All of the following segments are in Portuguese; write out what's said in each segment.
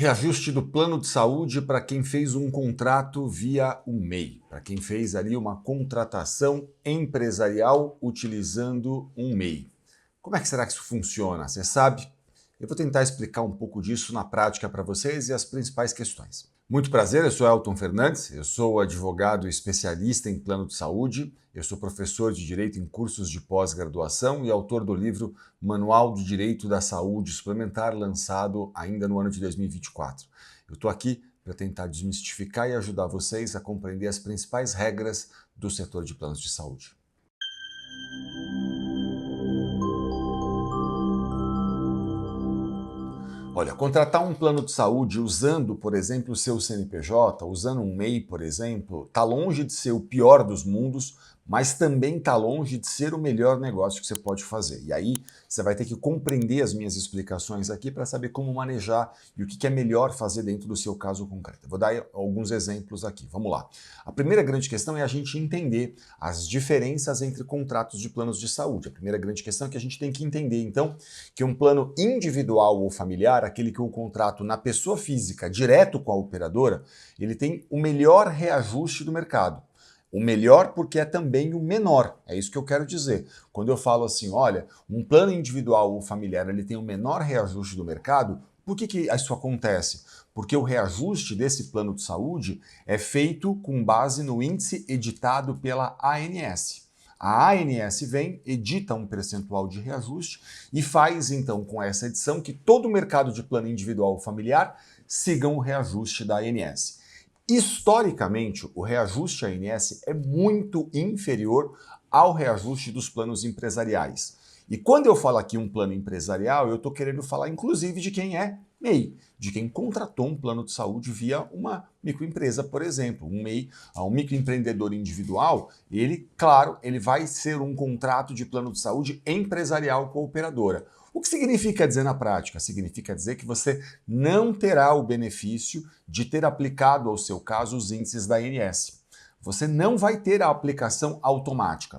Reajuste do plano de saúde para quem fez um contrato via um MEI, para quem fez ali uma contratação empresarial utilizando um MEI. Como é que será que isso funciona? Você sabe? Eu vou tentar explicar um pouco disso na prática para vocês e as principais questões. Muito prazer, eu sou Elton Fernandes, eu sou advogado especialista em plano de saúde, eu sou professor de Direito em cursos de pós-graduação e autor do livro Manual de Direito da Saúde Suplementar, lançado ainda no ano de 2024. Eu estou aqui para tentar desmistificar e ajudar vocês a compreender as principais regras do setor de planos de saúde. Olha, contratar um plano de saúde usando, por exemplo, o seu CNPJ, usando um MEI, por exemplo, está longe de ser o pior dos mundos, mas também está longe de ser o melhor negócio que você pode fazer. E aí você vai ter que compreender as minhas explicações aqui para saber como manejar e o que é melhor fazer dentro do seu caso concreto. Eu vou dar alguns exemplos aqui. Vamos lá. A primeira grande questão é a gente entender as diferenças entre contratos de planos de saúde. A primeira grande questão é que a gente tem que entender, então, que um plano individual ou familiar, aquele que eu contrato na pessoa física, direto com a operadora, ele tem o melhor reajuste do mercado. O melhor porque é também o menor, é isso que eu quero dizer. Quando eu falo assim, olha, um plano individual ou familiar ele tem o menor reajuste do mercado, por que isso acontece? Porque o reajuste desse plano de saúde é feito com base no índice editado pela ANS. A ANS vem, edita um percentual de reajuste e faz então com essa edição que todo o mercado de plano individual ou familiar sigam o reajuste da ANS. Historicamente, o reajuste ANS é muito inferior ao reajuste dos planos empresariais. E quando eu falo aqui um plano empresarial, eu estou querendo falar inclusive de quem é MEI, de quem contratou um plano de saúde via uma microempresa, por exemplo. Um MEI, um microempreendedor individual, ele, claro, ele vai ser um contrato de plano de saúde empresarial com a operadora. O que significa dizer na prática? Significa dizer que você não terá o benefício de ter aplicado ao seu caso os índices da ANS. Você não vai ter a aplicação automática.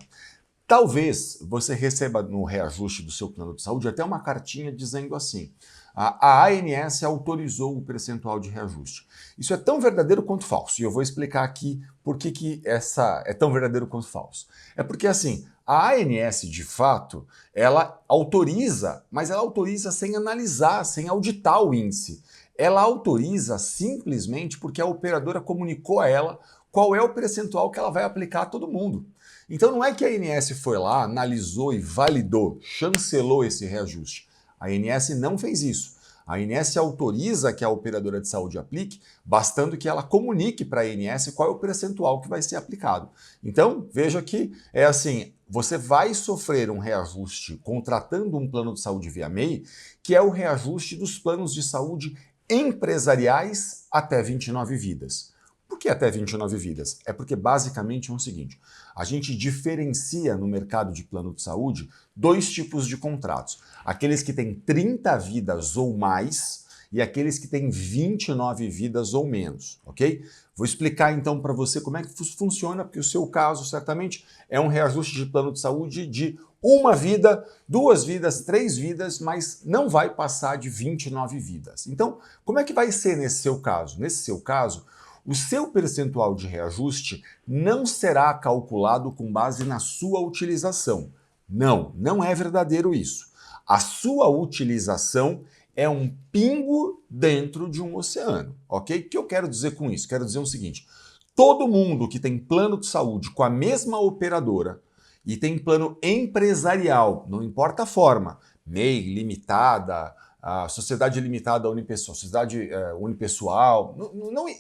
Talvez você receba no reajuste do seu plano de saúde até uma cartinha dizendo assim: a ANS autorizou o percentual de reajuste. Isso é tão verdadeiro quanto falso. E eu vou explicar aqui por que essa é tão verdadeiro quanto falso. É porque assim, a ANS de fato, ela autoriza, mas ela autoriza sem analisar, sem auditar o índice. Ela autoriza simplesmente porque a operadora comunicou a ela qual é o percentual que ela vai aplicar a todo mundo. Então não é que a ANS foi lá, analisou e validou, chancelou esse reajuste. A ANS não fez isso. A ANS autoriza que a operadora de saúde aplique, bastando que ela comunique para a ANS qual é o percentual que vai ser aplicado. Então, veja que é assim, você vai sofrer um reajuste contratando um plano de saúde via MEI, que é o reajuste dos planos de saúde empresariais até 29 vidas. Por que até 29 vidas? É porque basicamente é o seguinte, a gente diferencia no mercado de plano de saúde dois tipos de contratos. Aqueles que têm 30 vidas ou mais e aqueles que têm 29 vidas ou menos, ok? Vou explicar então para você como é que isso funciona, porque o seu caso certamente é um reajuste de plano de saúde de uma vida, 2 vidas, 3 vidas, mas não vai passar de 29 vidas. Então, como é que vai ser nesse seu caso? Nesse seu caso, o seu percentual de reajuste não será calculado com base na sua utilização. Não, não é verdadeiro isso. A sua utilização é um pingo dentro de um oceano, ok? O que eu quero dizer com isso? Quero dizer o seguinte, todo mundo que tem plano de saúde com a mesma operadora e tem plano empresarial, não importa a forma, MEI, limitada, a sociedade limitada unipessoal, sociedade unipessoal,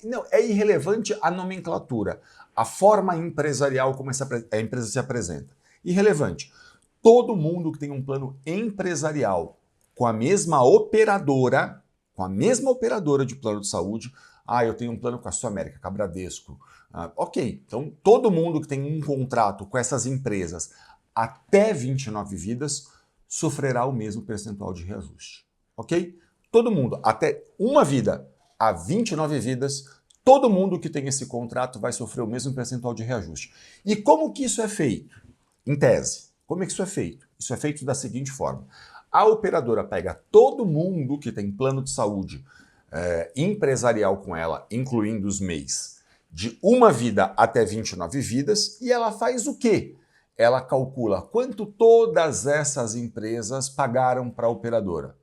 não, é irrelevante a nomenclatura, a forma empresarial como a empresa se apresenta. Irrelevante. Todo mundo que tem um plano empresarial com a mesma operadora de plano de saúde, eu tenho um plano com a Sul América, com a Bradesco. Ok, então todo mundo que tem um contrato com essas empresas até 29 vidas sofrerá o mesmo percentual de reajuste. Ok? Todo mundo, até uma vida a 29 vidas, todo mundo que tem esse contrato vai sofrer o mesmo percentual de reajuste. E como que isso é feito? Em tese, como é que isso é feito? Isso é feito da seguinte forma. A operadora pega todo mundo que tem plano de saúde empresarial com ela, incluindo os MEIs, de uma vida até 29 vidas, e ela faz o quê? Ela calcula quanto todas essas empresas pagaram para a operadora,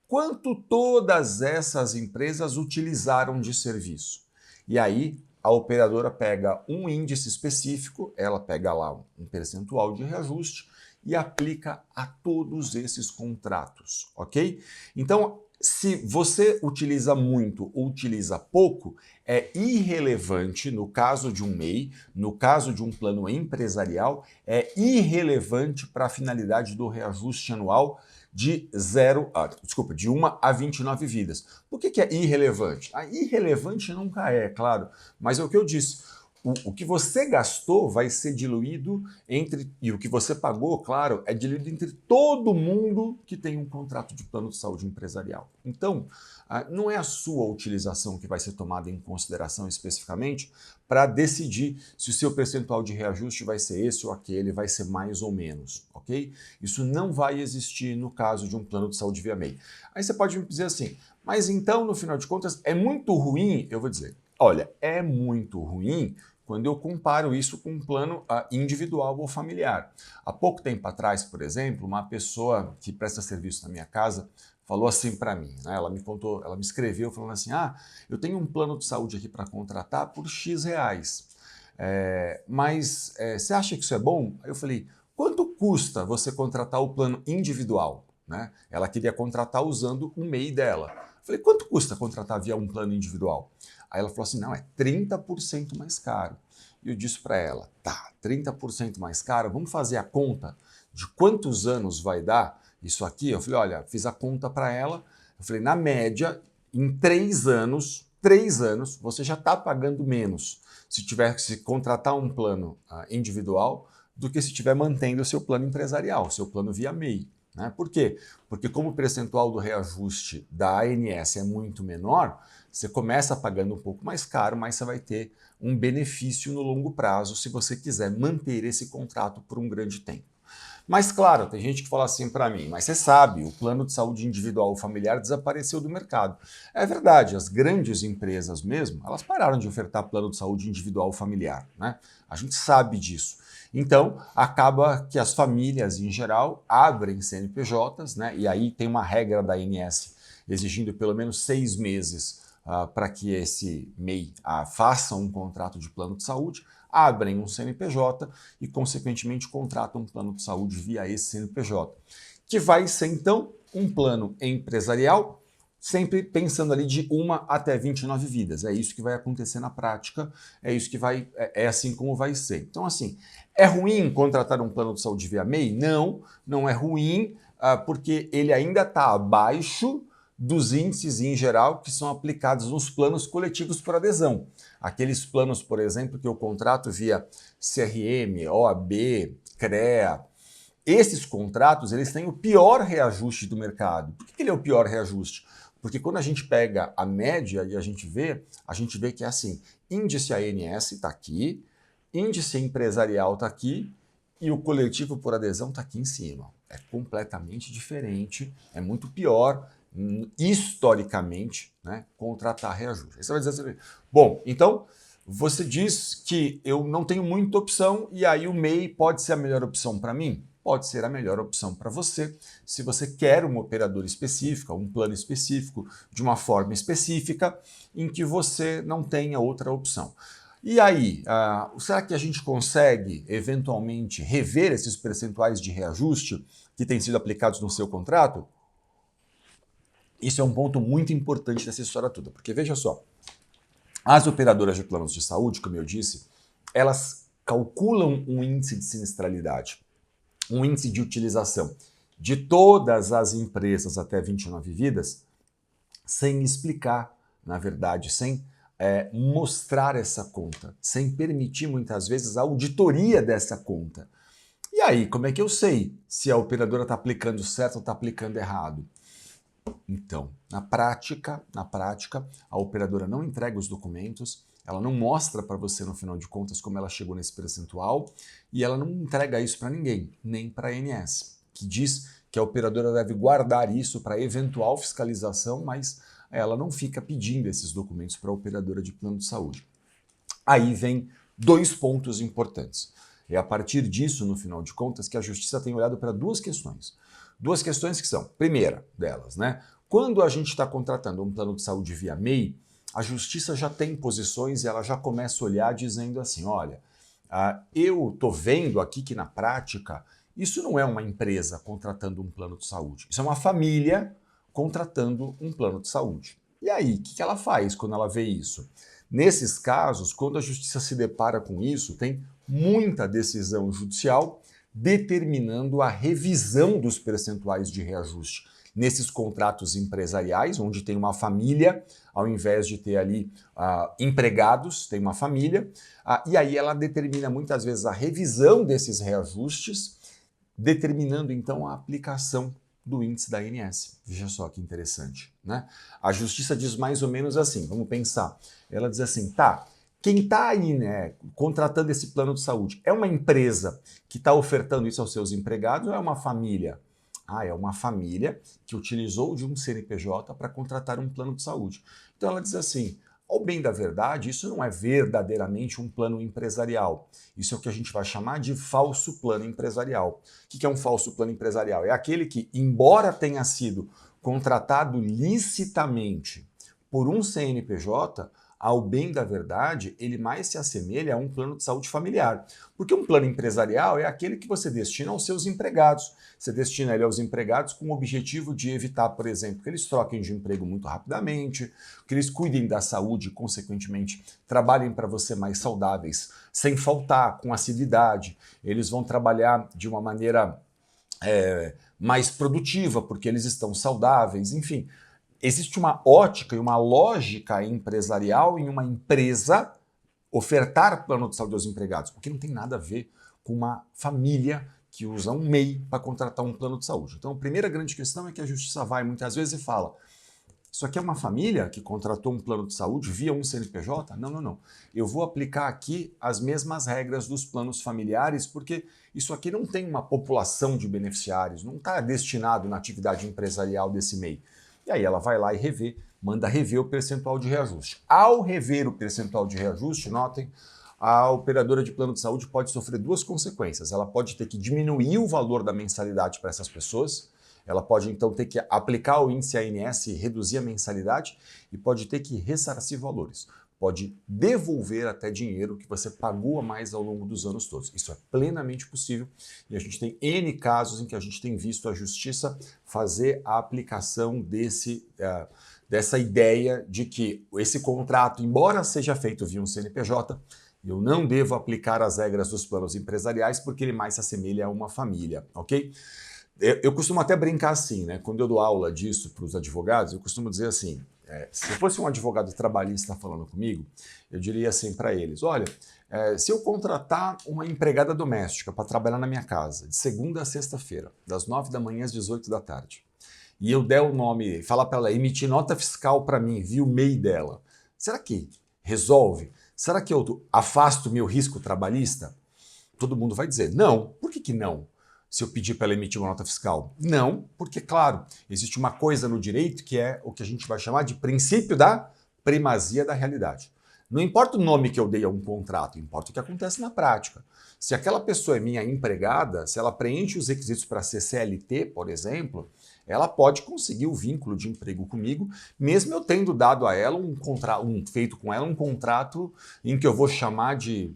quanto todas essas empresas utilizaram de serviço. E aí a operadora pega um índice específico, ela pega lá um percentual de reajuste e aplica a todos esses contratos, ok? Então, se você utiliza muito ou utiliza pouco, é irrelevante no caso de um MEI, no caso de um plano empresarial, é irrelevante para a finalidade do reajuste anual de 1 a 29 vidas. Por que é irrelevante? Irrelevante nunca é, claro, mas é o que eu disse. O que você gastou vai ser diluído e o que você pagou, claro, é diluído entre todo mundo que tem um contrato de plano de saúde empresarial. Então, não é a sua utilização que vai ser tomada em consideração especificamente para decidir se o seu percentual de reajuste vai ser esse ou aquele, vai ser mais ou menos, ok? Isso não vai existir no caso de um plano de saúde via MEI. Aí você pode me dizer assim, mas então, no final de contas, é muito ruim? Eu vou dizer, olha, é muito ruim quando eu comparo isso com um plano individual ou familiar. Há pouco tempo atrás, por exemplo, uma pessoa que presta serviço na minha casa falou assim para mim, né? Ela me contou, ela me escreveu falando assim, eu tenho um plano de saúde aqui para contratar por X reais, mas você acha que isso é bom? Aí eu falei, quanto custa você contratar o plano individual? Né? Ela queria contratar usando o MEI dela. Eu falei, quanto custa contratar via um plano individual? Aí ela falou assim, não, é 30% mais caro. E eu disse para ela, tá, 30% mais caro, vamos fazer a conta de quantos anos vai dar isso aqui? Eu falei, olha, fiz a conta para ela, eu falei, na média, em 3 anos, você já está pagando menos se tiver que se contratar um plano individual do que se estiver mantendo o seu plano empresarial, o seu plano via MEI. Né? Por quê? Porque como o percentual do reajuste da ANS é muito menor, você começa pagando um pouco mais caro, mas você vai ter um benefício no longo prazo se você quiser manter esse contrato por um grande tempo. Mas claro, tem gente que fala assim para mim, mas você sabe, o plano de saúde individual ou familiar desapareceu do mercado. É verdade, as grandes empresas mesmo, elas pararam de ofertar plano de saúde individual ou familiar, né? A gente sabe disso. Então, acaba que as famílias, em geral, abrem CNPJs, né? E aí tem uma regra da ANS exigindo pelo menos 6 meses para que esse MEI faça um contrato de plano de saúde, abrem um CNPJ e, consequentemente, contratam um plano de saúde via esse CNPJ, que vai ser, então, um plano empresarial, sempre pensando ali de 1 até 29 vidas. É isso que vai acontecer na prática, é assim como vai ser. Então, assim, é ruim contratar um plano de saúde via MEI? Não, não é ruim, porque ele ainda está abaixo dos índices em geral que são aplicados nos planos coletivos por adesão. Aqueles planos, por exemplo, que eu contrato via CRM, OAB, CREA, esses contratos eles têm o pior reajuste do mercado. Por que ele é o pior reajuste? Porque quando a gente pega a média e a gente vê que é assim, índice ANS está aqui, índice empresarial está aqui e o coletivo por adesão está aqui em cima. É completamente diferente, é muito pior, historicamente, né, contratar reajuste. Aí você vai dizer assim, bom, então você diz que eu não tenho muita opção e aí o MEI pode ser a melhor opção para mim? Pode ser a melhor opção para você, se você quer uma operadora específica, um plano específico, de uma forma específica, em que você não tenha outra opção. E aí, será que a gente consegue, eventualmente, rever esses percentuais de reajuste que têm sido aplicados no seu contrato? Isso é um ponto muito importante dessa história toda, porque veja só, as operadoras de planos de saúde, como eu disse, elas calculam um índice de sinistralidade, um índice de utilização de todas as empresas até 29 vidas, sem explicar, na verdade, sem mostrar essa conta, sem permitir muitas vezes a auditoria dessa conta. E aí, como é que eu sei se a operadora está aplicando certo ou está aplicando errado? Então, na prática, a operadora não entrega os documentos, ela não mostra para você, no final de contas, como ela chegou nesse percentual e ela não entrega isso para ninguém, nem para a ANS, que diz que a operadora deve guardar isso para eventual fiscalização, mas ela não fica pedindo esses documentos para a operadora de plano de saúde. Aí vem 2 pontos importantes. É a partir disso, no final de contas, que a Justiça tem olhado para 2 questões. 2 questões que são, primeira delas, né? Quando a gente está contratando um plano de saúde via MEI, a Justiça já tem posições e ela já começa a olhar dizendo assim, olha, eu estou vendo aqui que na prática isso não é uma empresa contratando um plano de saúde, isso é uma família contratando um plano de saúde. E aí, o que ela faz quando ela vê isso? Nesses casos, quando a Justiça se depara com isso, tem muita decisão judicial determinando a revisão dos percentuais de reajuste nesses contratos empresariais, onde tem uma família, ao invés de ter ali empregados, tem uma família, e aí ela determina muitas vezes a revisão desses reajustes, determinando então a aplicação do índice da ANS. Veja só que interessante, né? A Justiça diz mais ou menos assim, vamos pensar. Ela diz assim, tá, quem está aí, né, contratando esse plano de saúde, é uma empresa que está ofertando isso aos seus empregados ou é uma família? É uma família que utilizou de um CNPJ para contratar um plano de saúde. Então ela diz assim, ao bem da verdade, isso não é verdadeiramente um plano empresarial. Isso é o que a gente vai chamar de falso plano empresarial. O que é um falso plano empresarial? É aquele que, embora tenha sido contratado licitamente por um CNPJ, ao bem da verdade, ele mais se assemelha a um plano de saúde familiar. Porque um plano empresarial é aquele que você destina aos seus empregados. Você destina ele aos empregados com o objetivo de evitar, por exemplo, que eles troquem de emprego muito rapidamente, que eles cuidem da saúde e, consequentemente, trabalhem para você mais saudáveis, sem faltar, com assiduidade. Eles vão trabalhar de uma maneira mais produtiva, porque eles estão saudáveis, enfim. Existe uma ótica e uma lógica empresarial em uma empresa ofertar plano de saúde aos empregados, porque não tem nada a ver com uma família que usa um MEI para contratar um plano de saúde. Então, a primeira grande questão é que a Justiça vai muitas vezes e fala, isso aqui é uma família que contratou um plano de saúde via um CNPJ? Não, não, não. Eu vou aplicar aqui as mesmas regras dos planos familiares, porque isso aqui não tem uma população de beneficiários, não está destinado na atividade empresarial desse MEI. E aí ela vai lá e manda rever o percentual de reajuste. Ao rever o percentual de reajuste, notem, a operadora de plano de saúde pode sofrer 2 consequências. Ela pode ter que diminuir o valor da mensalidade para essas pessoas, ela pode então ter que aplicar o índice ANS e reduzir a mensalidade, e pode ter que ressarcir valores. Pode devolver até dinheiro que você pagou a mais ao longo dos anos todos. Isso é plenamente possível e a gente tem N casos em que a gente tem visto a Justiça fazer a aplicação dessa ideia de que esse contrato, embora seja feito via um CNPJ, eu não devo aplicar as regras dos planos empresariais porque ele mais se assemelha a uma família, ok? Eu costumo até brincar assim, né? Quando eu dou aula disso para os advogados, eu costumo dizer assim, se fosse um advogado trabalhista falando comigo, eu diria assim para eles, olha, se eu contratar uma empregada doméstica para trabalhar na minha casa, de segunda a sexta-feira, das 9 da manhã às 18 da tarde, e eu der o nome, falar para ela emitir nota fiscal para mim, via o MEI dela, será que resolve? Será que eu afasto o meu risco trabalhista? Todo mundo vai dizer, não. Por que não? Se eu pedir para ela emitir uma nota fiscal? Não, porque, claro, existe uma coisa no direito que é o que a gente vai chamar de princípio da primazia da realidade. Não importa o nome que eu dei a um contrato, importa o que acontece na prática. Se aquela pessoa é minha empregada, se ela preenche os requisitos para ser CLT, por exemplo, ela pode conseguir o vínculo de emprego comigo, mesmo eu tendo dado a ela feito com ela um contrato em que eu vou chamar de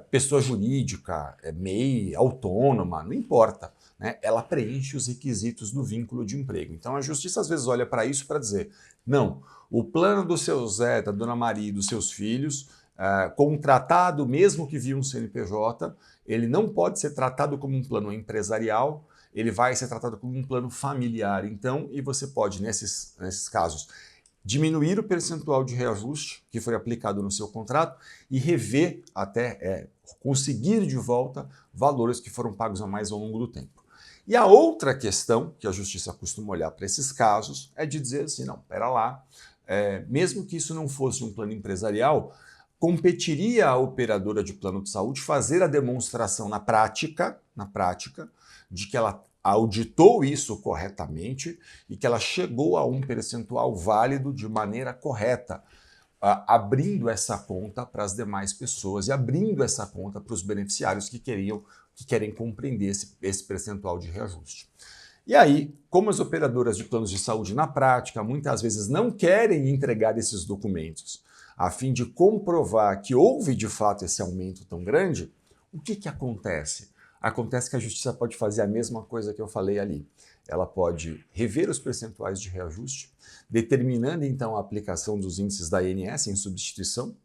pessoa jurídica, MEI, autônoma, não importa, né? Ela preenche os requisitos do vínculo de emprego. Então a Justiça às vezes olha para isso para dizer, não, o plano do seu Zé, da Dona Maria e dos seus filhos, contratado mesmo que via um CNPJ, ele não pode ser tratado como um plano empresarial, ele vai ser tratado como um plano familiar. Então, e você pode, nesses casos, diminuir o percentual de reajuste que foi aplicado no seu contrato e rever até conseguir de volta valores que foram pagos a mais ao longo do tempo. E a outra questão que a Justiça costuma olhar para esses casos é de dizer assim, não, pera lá, mesmo que isso não fosse um plano empresarial, competiria a operadora de plano de saúde fazer a demonstração na prática, de que ela auditou isso corretamente e que ela chegou a um percentual válido de maneira correta, abrindo essa conta para as demais pessoas e abrindo essa conta para os beneficiários que querem compreender esse percentual de reajuste. E aí, como as operadoras de planos de saúde na prática muitas vezes não querem entregar esses documentos a fim de comprovar que houve de fato esse aumento tão grande, o que acontece? Acontece que a justiça pode fazer a mesma coisa que eu falei ali. Ela pode rever os percentuais de reajuste, determinando então a aplicação dos índices da ANS em substituição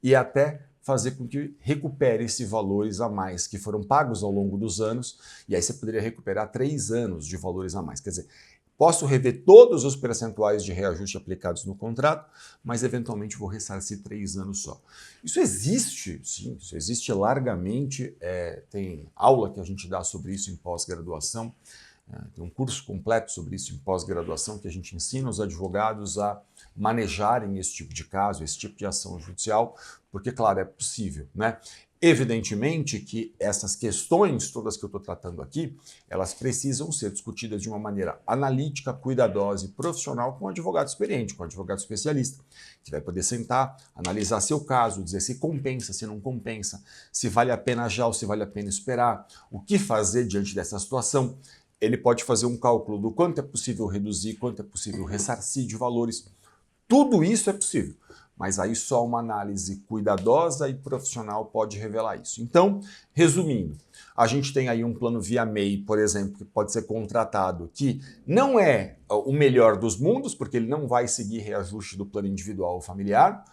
e até fazer com que recupere esses valores a mais que foram pagos ao longo dos anos, e aí você poderia recuperar 3 anos de valores a mais. Quer dizer, posso rever todos os percentuais de reajuste aplicados no contrato, mas eventualmente vou ressarcir 3 anos só. Isso existe, sim, isso existe largamente, tem aula que a gente dá sobre isso em pós-graduação, tem um curso completo sobre isso em pós-graduação que a gente ensina os advogados a manejarem esse tipo de caso, esse tipo de ação judicial, porque, claro, é possível, né? Evidentemente que essas questões todas que eu estou tratando aqui, elas precisam ser discutidas de uma maneira analítica, cuidadosa e profissional com um advogado experiente, com um advogado especialista, que vai poder sentar, analisar seu caso, dizer se compensa, se não compensa, se vale a pena já ou se vale a pena esperar, o que fazer diante dessa situação. Ele pode fazer um cálculo do quanto é possível reduzir, quanto é possível ressarcir de valores. Tudo isso é possível, mas aí só uma análise cuidadosa e profissional pode revelar isso. Então, resumindo, a gente tem aí um plano via MEI, por exemplo, que pode ser contratado, que não é o melhor dos mundos, porque ele não vai seguir reajuste do plano individual ou familiar,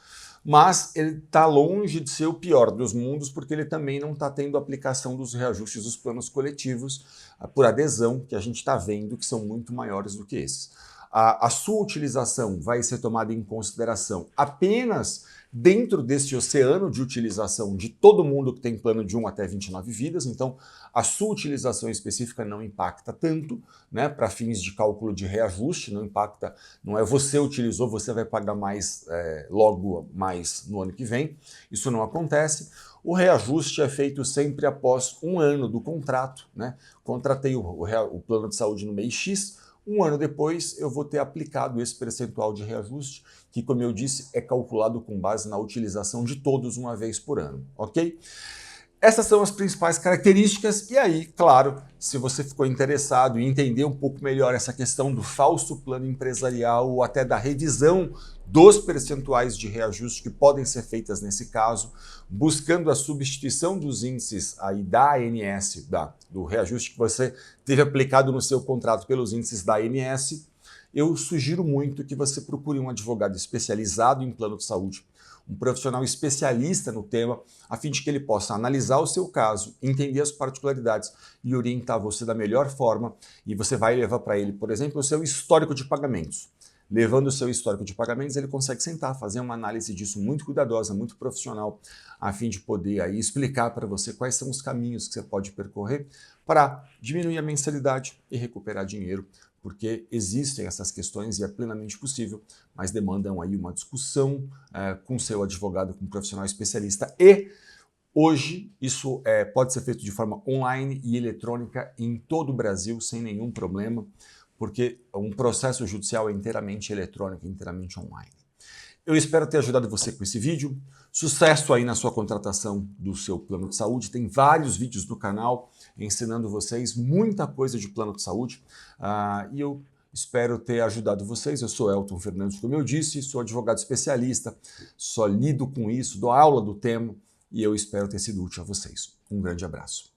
mas ele está longe de ser o pior dos mundos, porque ele também não está tendo aplicação dos reajustes dos planos coletivos por adesão, que a gente está vendo que são muito maiores do que esses. A sua utilização vai ser tomada em consideração apenas dentro desse oceano de utilização de todo mundo que tem plano de 1 até 29 vidas, então a sua utilização específica não impacta tanto, né, para fins de cálculo de reajuste, não impacta, não é você utilizou, você vai pagar mais logo mais no ano que vem, isso não acontece. O reajuste é feito sempre após 1 ano do contrato, né? Contratei o plano de saúde no mês X, 1 ano depois eu vou ter aplicado esse percentual de reajuste, que, como eu disse, é calculado com base na utilização de todos uma vez por ano, ok? Essas são as principais características e aí, claro, se você ficou interessado em entender um pouco melhor essa questão do falso plano empresarial ou até da revisão dos percentuais de reajuste que podem ser feitas nesse caso, buscando a substituição dos índices aí da ANS, do reajuste que você teve aplicado no seu contrato pelos índices da ANS, eu sugiro muito que você procure um advogado especializado em plano de saúde, um profissional especialista no tema, a fim de que ele possa analisar o seu caso, entender as particularidades e orientar você da melhor forma, e você vai levar para ele, por exemplo, o seu histórico de pagamentos. Levando o seu histórico de pagamentos, ele consegue sentar, fazer uma análise disso muito cuidadosa, muito profissional, a fim de poder aí explicar para você quais são os caminhos que você pode percorrer para diminuir a mensalidade e recuperar dinheiro, porque existem essas questões e é plenamente possível, mas demandam aí uma discussão com seu advogado, com um profissional especialista. E hoje isso pode ser feito de forma online e eletrônica em todo o Brasil, sem nenhum problema, porque um processo judicial é inteiramente eletrônico, inteiramente online. Eu espero ter ajudado você com esse vídeo. Sucesso aí na sua contratação do seu plano de saúde. Tem vários vídeos no canal ensinando vocês muita coisa de plano de saúde. E eu espero ter ajudado vocês. Eu sou Elton Fernandes, como eu disse, sou advogado especialista, só lido com isso, dou aula do tema e eu espero ter sido útil a vocês. Um grande abraço.